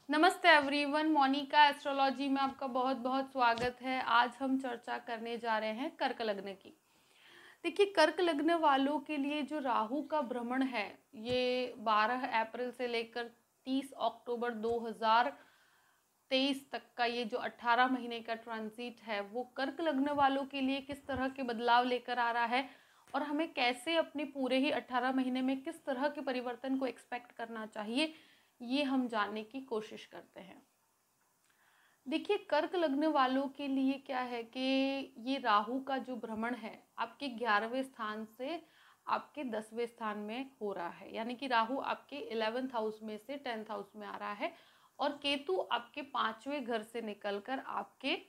नमस्ते everyone, Monika astrology में आपका बहुत बहुत स्वागत है। आज हम चर्चा करने जा रहे हैं कर्क लग्न की। देखिए, कर्क लग्न वालों के लिए जो राहु का भ्रमण है, ये 12 अप्रैल से लेकर 30 अक्टूबर 2023 तक का ये जो 18 महीने का ट्रांजिट है, वो कर्क लग्न वालों के लिए किस तरह के बदलाव लेकर आ रहा है और हमें कैसे अपने पूरे ही 18 महीने में किस तरह के परिवर्तन को एक्सपेक्ट करना चाहिए, ये हम जानने की कोशिश करते हैं। देखिए, कर्क लग्न वालों के लिए क्या है कि ये राहु का जो भ्रमण है आपके 11वें स्थान से आपके 10वें स्थान में हो रहा है, यानी कि राहु आपके 11th हाउस में से 10th हाउस में आ रहा है और केतु आपके 5वें घर से निकलकर आपके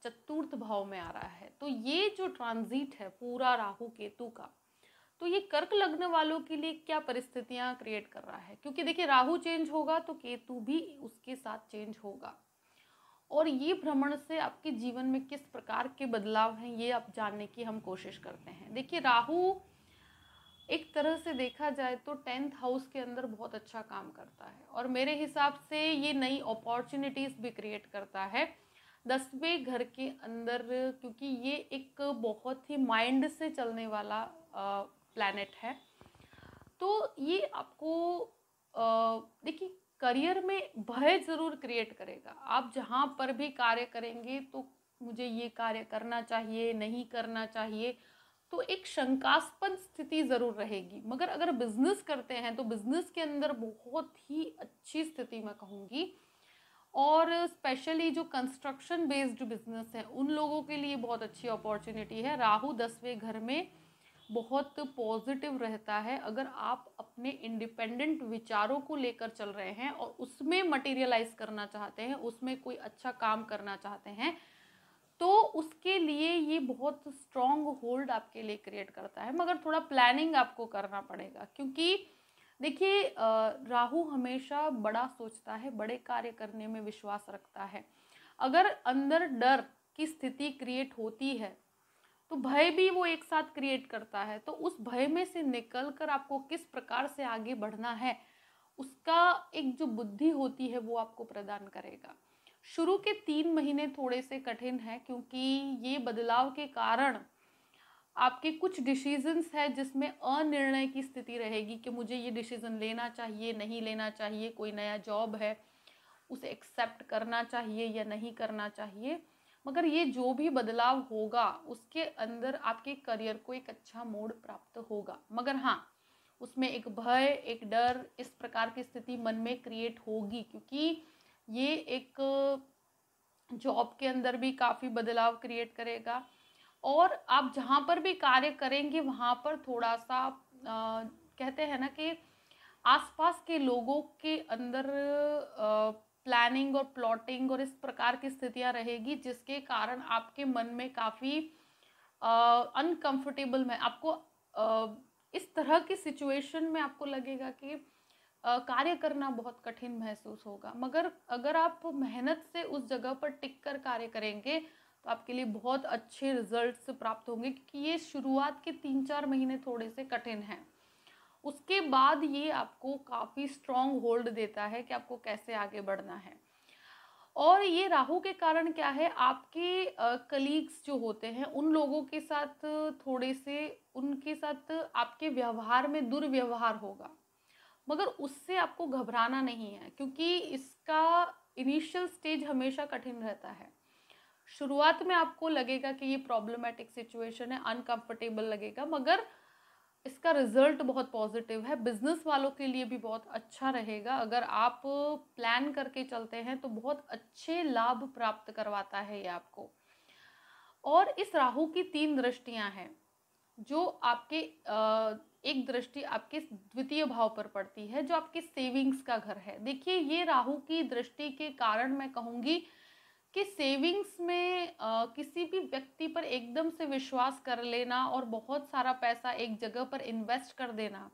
चतुर्थ भाव में आ रहा है। तो ये जो ट्रांजिट है पूरा राहु केतु का, तो ये कर्क लग्न वालों के लिए क्या परिस्थितियां क्रिएट कर रहा है, क्योंकि देखिए राहु चेंज होगा तो केतु भी उसके साथ चेंज होगा और ये भ्रमण से आपके जीवन में किस प्रकार के बदलाव हैं ये आप जानने की हम कोशिश करते हैं। देखिए, राहु एक तरह से देखा जाए तो 10th हाउस के अंदर बहुत अच्छा काम करता है और मेरे हिसाब से ये नई अपॉर्चुनिटीज भी क्रिएट करता है 10वें घर के अंदर, क्योंकि ये एक बहुत ही माइंड से चलने वाला प्लैनेट है। तो ये आपको देखिए करियर में भय ज़रूर क्रिएट करेगा। आप जहाँ पर भी कार्य करेंगे तो मुझे ये कार्य करना चाहिए, नहीं करना चाहिए, तो एक शंकास्पद स्थिति ज़रूर रहेगी। मगर अगर बिजनेस करते हैं तो बिजनेस के अंदर बहुत ही अच्छी स्थिति मैं कहूँगी, और स्पेशली जो कंस्ट्रक्शन बेस्ड बिजनेस है उन लोगों के लिए बहुत अच्छी अपॉर्चुनिटी है। राहु 10वें घर में बहुत पॉजिटिव रहता है। अगर आप अपने इंडिपेंडेंट विचारों को लेकर चल रहे हैं और उसमें मटेरियलाइज करना चाहते हैं, उसमें कोई अच्छा काम करना चाहते हैं, तो उसके लिए ये बहुत स्ट्रॉन्ग होल्ड आपके लिए क्रिएट करता है। मगर थोड़ा प्लानिंग आपको करना पड़ेगा, क्योंकि देखिए राहु हमेशा बड़ा सोचता है, बड़े कार्य करने में विश्वास रखता है। अगर अंदर डर की स्थिति क्रिएट होती है तो भय भी वो एक साथ क्रिएट करता है। तो उस भय में से निकल कर आपको किस प्रकार से आगे बढ़ना है, उसका एक जो बुद्धि होती है वो आपको प्रदान करेगा। शुरू के 3 महीने थोड़े से कठिन है, क्योंकि ये बदलाव के कारण आपके कुछ डिसीजंस है जिसमें अनिर्णय की स्थिति रहेगी कि मुझे ये डिसीजन लेना चाहिए, नहीं लेना चाहिए। कोई नया जॉब है, उसे एक्सेप्ट करना चाहिए या नहीं करना चाहिए। मगर ये जो भी बदलाव होगा उसके अंदर आपके करियर को एक अच्छा मोड़ प्राप्त होगा। मगर हाँ, उसमें एक भय, एक डर, इस प्रकार की स्थिति मन में क्रिएट होगी, क्योंकि ये एक जॉब के अंदर भी काफ़ी बदलाव क्रिएट करेगा। और आप जहाँ पर भी कार्य करेंगे वहाँ पर थोड़ा सा कहते हैं ना कि आसपास के लोगों के अंदर प्लानिंग और प्लॉटिंग और इस प्रकार की स्थितियाँ रहेगी, जिसके कारण आपके मन में काफ़ी अनकंफर्टेबल में आपको इस तरह की सिचुएशन में आपको लगेगा कि कार्य करना बहुत कठिन महसूस होगा। मगर अगर आप मेहनत से उस जगह पर टिक कर कार्य करेंगे तो आपके लिए बहुत अच्छे रिजल्ट्स प्राप्त होंगे, क्योंकि ये शुरुआत के 3-4 महीने थोड़े से कठिन हैं। उसके बाद ये आपको काफ़ी स्ट्रॉन्ग होल्ड देता है कि आपको कैसे आगे बढ़ना है। और ये राहु के कारण क्या है, आपके कलीग्स जो होते हैं उन लोगों के साथ थोड़े से उनके साथ आपके व्यवहार में दुर्व्यवहार होगा। मगर उससे आपको घबराना नहीं है, क्योंकि इसका इनिशियल स्टेज हमेशा कठिन रहता है। शुरुआत में आपको लगेगा कि ये प्रॉब्लमेटिक सिचुएशन है, अनकंफर्टेबल लगेगा, मगर इसका रिजल्ट बहुत पॉजिटिव है। बिजनेस वालों के लिए भी बहुत अच्छा रहेगा। अगर आप प्लान करके चलते हैं तो बहुत अच्छे लाभ प्राप्त करवाता है ये आपको। और इस राहु की 3 दृष्टियां हैं, जो आपके एक दृष्टि आपके द्वितीय भाव पर पड़ती है, जो आपके सेविंग्स का घर है। देखिए, ये राहु की दृष्टि के कारण मैं कहूँगी कि सेविंग्स में किसी भी व्यक्ति पर एकदम से विश्वास कर लेना और बहुत सारा पैसा एक जगह पर इन्वेस्ट कर देना,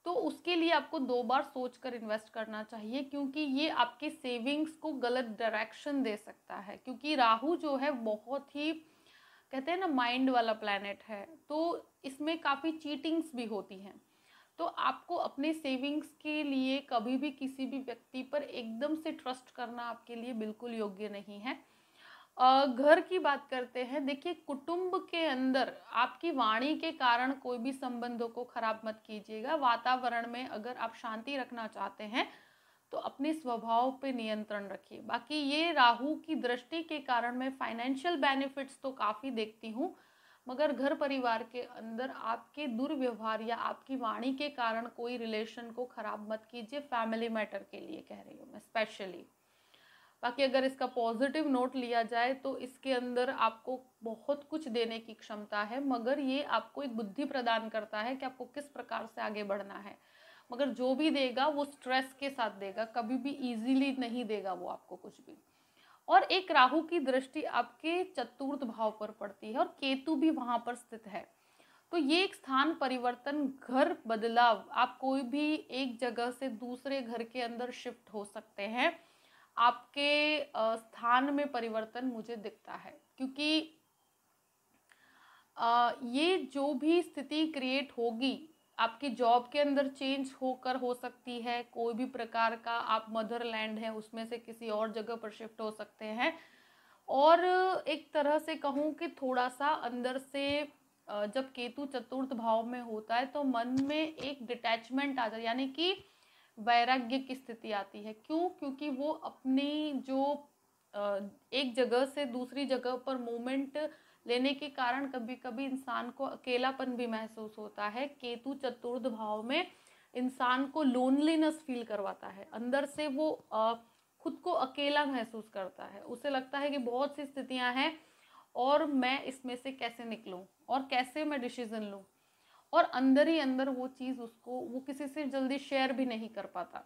तो उसके लिए आपको 2 बार सोच कर इन्वेस्ट करना चाहिए, क्योंकि ये आपके सेविंग्स को गलत डायरेक्शन दे सकता है। क्योंकि राहु जो है बहुत ही कहते हैं ना माइंड वाला प्लैनेट है, तो इसमें काफ़ी चीटिंग्स भी होती हैं। तो आपको अपने सेविंग्स के लिए कभी भी किसी भी व्यक्ति पर एकदम से ट्रस्ट करना आपके लिए बिल्कुल योग्य नहीं है। घर की बात करते हैं, देखिए कुटुंब के अंदर आपकी वाणी के कारण कोई भी संबंधों को खराब मत कीजिएगा। वातावरण में अगर आप शांति रखना चाहते हैं तो अपने स्वभाव पे नियंत्रण रखिए। बाकी ये राहु की दृष्टि के कारण मैं फाइनेंशियल बेनिफिट्स तो काफ़ी देखती हूँ, मगर घर परिवार के अंदर आपके दुर्व्यवहार या आपकी वाणी के कारण कोई रिलेशन को खराब मत कीजिए। फैमिली मैटर के लिए कह रही हूँ मैं स्पेशली। बाकी अगर इसका पॉजिटिव नोट लिया जाए तो इसके अंदर आपको बहुत कुछ देने की क्षमता है, मगर ये आपको एक बुद्धि प्रदान करता है कि आपको किस प्रकार से आगे बढ़ना है। मगर जो भी देगा वो स्ट्रेस के साथ देगा, कभी भी इजीली नहीं देगा वो आपको कुछ भी। और एक राहु की दृष्टि आपके चतुर्थ भाव पर पड़ती है और केतु भी वहां पर स्थित है। तो ये एक स्थान परिवर्तन, घर बदलाव, आप कोई भी एक जगह से दूसरे घर के अंदर शिफ्ट हो सकते हैं। आपके स्थान में परिवर्तन मुझे दिखता है, क्योंकि ये जो भी स्थिति क्रिएट होगी आपकी जॉब के अंदर चेंज होकर हो सकती है। कोई भी प्रकार का आप मदरलैंड है उसमें से किसी और जगह पर शिफ्ट हो सकते हैं। और एक तरह से कहूँ कि थोड़ा सा अंदर से जब केतु चतुर्थ भाव में होता है तो मन में एक डिटैचमेंट आ जाए, यानी कि वैराग्य की स्थिति आती है। क्यों? क्योंकि वो अपनी जो एक जगह से दूसरी जगह पर मूवमेंट लेने के कारण कभी कभी इंसान को अकेलापन भी महसूस होता है। केतु चतुर्थ भाव में इंसान को लोनलीनेस फील करवाता है, अंदर से वो खुद को अकेला महसूस करता है। उसे लगता है कि बहुत सी स्थितियां हैं और मैं इसमें से कैसे निकलूं और कैसे मैं डिसीजन लूं, और अंदर ही अंदर वो चीज़ उसको वो किसी से जल्दी शेयर भी नहीं कर पाता।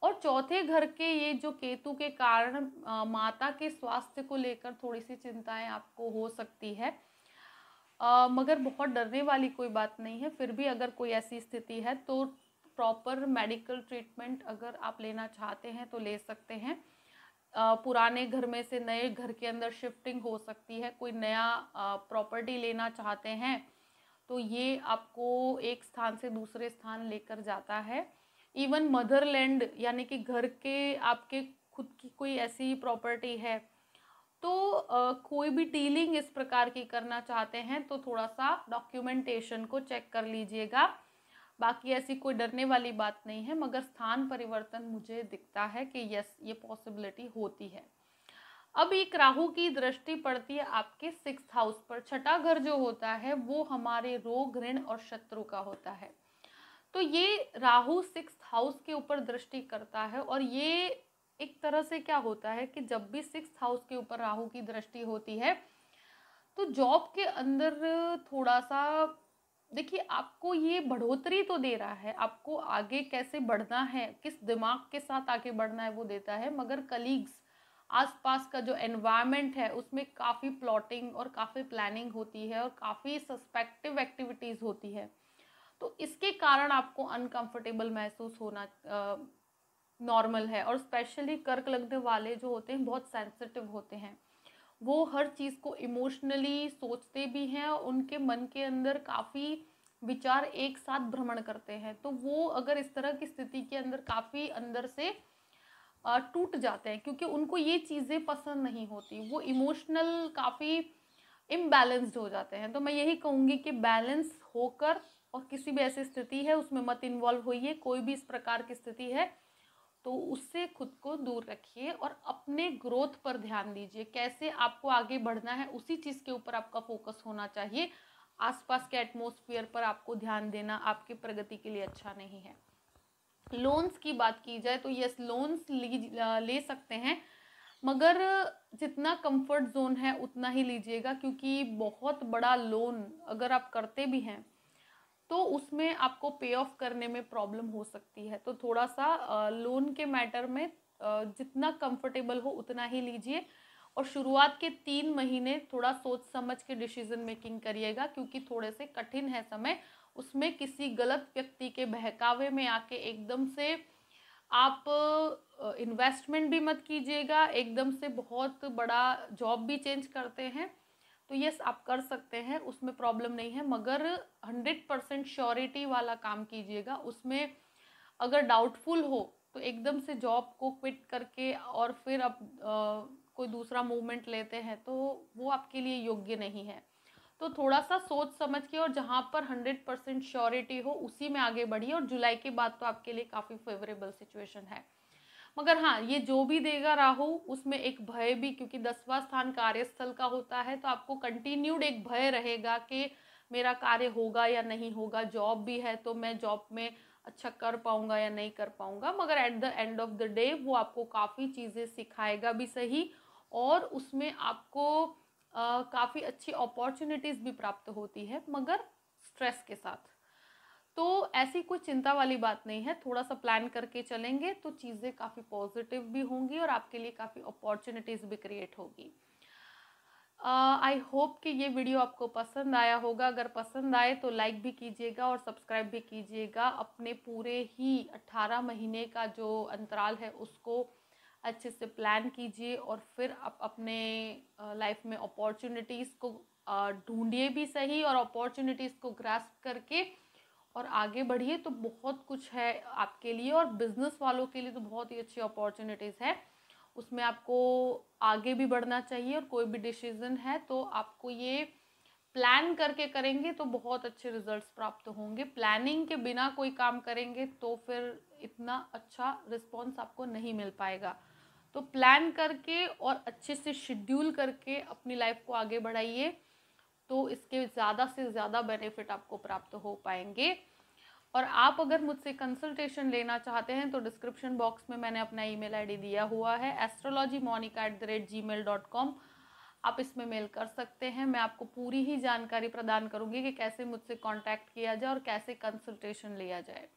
और चौथे घर के ये जो केतु के कारण माता के स्वास्थ्य को लेकर थोड़ी सी चिंताएं आपको हो सकती है, मगर बहुत डरने वाली कोई बात नहीं है। फिर भी अगर कोई ऐसी स्थिति है तो प्रॉपर मेडिकल ट्रीटमेंट अगर आप लेना चाहते हैं तो ले सकते हैं। पुराने घर में से नए घर के अंदर शिफ्टिंग हो सकती है, कोई नया प्रॉपर्टी लेना चाहते हैं तो ये आपको एक स्थान से दूसरे स्थान लेकर जाता है। इवन मदरलैंड यानी कि घर के आपके खुद की कोई ऐसी प्रॉपर्टी है तो कोई भी डीलिंग इस प्रकार की करना चाहते हैं तो थोड़ा सा डॉक्यूमेंटेशन को चेक कर लीजिएगा। बाकी ऐसी कोई डरने वाली बात नहीं है, मगर स्थान परिवर्तन मुझे दिखता है कि यस ये पॉसिबिलिटी होती है। अब एक राहु की दृष्टि पड़ती है आपके 6th हाउस पर। छठा घर जो होता है वो हमारे रोग, ऋण और शत्रु का होता है। तो ये राहु 6th हाउस के ऊपर दृष्टि करता है, और ये एक तरह से क्या होता है कि जब भी 6th हाउस के ऊपर राहु की दृष्टि होती है तो जॉब के अंदर थोड़ा सा, देखिए आपको ये बढ़ोतरी तो दे रहा है, आपको आगे कैसे बढ़ना है, किस दिमाग के साथ आगे बढ़ना है वो देता है, मगर कलीग्स, आसपास का जो एनवायरनमेंट है उसमें काफ़ी प्लॉटिंग और काफ़ी प्लानिंग होती है और काफ़ी सस्पेक्टिव एक्टिविटीज़ होती है। तो इसके कारण आपको अनकंफर्टेबल महसूस होना नॉर्मल है। और स्पेशली कर्क लग्न वाले जो होते हैं बहुत सेंसिटिव होते हैं, वो हर चीज़ को इमोशनली सोचते भी हैं, उनके मन के अंदर काफ़ी विचार एक साथ भ्रमण करते हैं। तो वो अगर इस तरह की स्थिति के अंदर काफ़ी अंदर से टूट जाते हैं, क्योंकि उनको ये चीज़ें पसंद नहीं होती, वो इमोशनल काफ़ी इम्बैलेंस्ड हो जाते हैं। तो मैं यही कहूँगी कि बैलेंस होकर, और किसी भी ऐसी स्थिति है उसमें मत इन्वॉल्व होइए। कोई भी इस प्रकार की स्थिति है तो उससे खुद को दूर रखिए और अपने ग्रोथ पर ध्यान दीजिए। कैसे आपको आगे बढ़ना है उसी चीज़ के ऊपर आपका फोकस होना चाहिए। आसपास के एटमॉस्फेयर पर आपको ध्यान देना आपकी प्रगति के लिए अच्छा नहीं है। लोन्स की बात की जाए तो यस, लोन्स ले सकते हैं, मगर जितना कंफर्ट जोन है उतना ही लीजिएगा, क्योंकि बहुत बड़ा लोन अगर आप करते भी हैं तो उसमें आपको पे ऑफ करने में प्रॉब्लम हो सकती है। तो थोड़ा सा लोन के मैटर में जितना कंफर्टेबल हो उतना ही लीजिए, और शुरुआत के 3 महीने थोड़ा सोच समझ के डिसीजन मेकिंग करिएगा, क्योंकि थोड़े से कठिन है समय। उसमें किसी गलत व्यक्ति के बहकावे में आके एकदम से आप इन्वेस्टमेंट भी मत कीजिएगा। एकदम से बहुत बड़ा जॉब भी चेंज करते हैं तो यस आप कर सकते हैं, उसमें प्रॉब्लम नहीं है, मगर 100% श्योरिटी वाला काम कीजिएगा। उसमें अगर डाउटफुल हो तो एकदम से जॉब को क्विट करके और फिर अब कोई दूसरा मूवमेंट लेते हैं तो वो आपके लिए योग्य नहीं है। तो थोड़ा सा सोच समझ के और जहाँ पर 100% श्योरिटी हो उसी में आगे बढ़िए, और जुलाई के बाद तो आपके लिए काफ़ी फेवरेबल सिचुएशन है। मगर हाँ, ये जो भी देगा राहु, उसमें एक भय भी, क्योंकि 10वां स्थान कार्यस्थल का होता है, तो आपको कंटिन्यूड एक भय रहेगा कि मेरा कार्य होगा या नहीं होगा। जॉब भी है तो मैं जॉब में अच्छा कर पाऊंगा या नहीं कर पाऊंगा, मगर at the end of the day वो आपको काफ़ी चीज़ें सिखाएगा भी सही, और उसमें आपको काफ़ी अच्छी अपॉर्चुनिटीज़ भी प्राप्त होती है, मगर स्ट्रेस के साथ। तो ऐसी कोई चिंता वाली बात नहीं है, थोड़ा सा प्लान करके चलेंगे तो चीज़ें काफ़ी पॉजिटिव भी होंगी और आपके लिए काफ़ी अपॉर्चुनिटीज़ भी क्रिएट होगी। आई होप कि ये वीडियो आपको पसंद आया होगा। अगर पसंद आए तो लाइक भी कीजिएगा और सब्सक्राइब भी कीजिएगा। अपने पूरे ही 18 महीने का जो अंतराल है उसको अच्छे से प्लान कीजिए, और फिर आप अपने लाइफ में अपॉर्चुनिटीज़ को ढूंढिए भी सही, और अपॉर्चुनिटीज़ को ग्रास्प करके और आगे बढ़िए। तो बहुत कुछ है आपके लिए, और बिजनेस वालों के लिए तो बहुत ही अच्छी अपॉर्चुनिटीज़ है। उसमें आपको आगे भी बढ़ना चाहिए, और कोई भी डिसीजन है तो आपको ये प्लान करके करेंगे तो बहुत अच्छे रिजल्ट्स प्राप्त होंगे। प्लानिंग के बिना कोई काम करेंगे तो फिर इतना अच्छा रिस्पॉन्स आपको नहीं मिल पाएगा। तो प्लान करके और अच्छे से शेड्यूल करके अपनी लाइफ को आगे बढ़ाइए, तो इसके ज़्यादा से ज़्यादा बेनिफिट आपको प्राप्त हो पाएंगे। और आप अगर मुझसे कंसल्टेशन लेना चाहते हैं तो डिस्क्रिप्शन बॉक्स में मैंने अपना ईमेल आईडी दिया हुआ है, astrologymonica@gmail.com। आप इसमें मेल कर सकते हैं। मैं आपको पूरी ही जानकारी प्रदान करूंगी कि कैसे मुझसे कांटेक्ट किया जाए और कैसे कंसल्टेशन लिया जाए।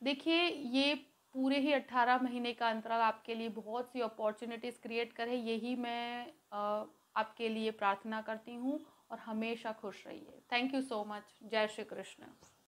देखिए, ये पूरे ही 18 महीने का अंतराल आपके लिए बहुत सी अपॉर्चुनिटीज़ क्रिएट करे, यही मैं आपके लिए प्रार्थना करती हूँ। और हमेशा खुश रहिए। Thank you so much. जय श्री कृष्ण।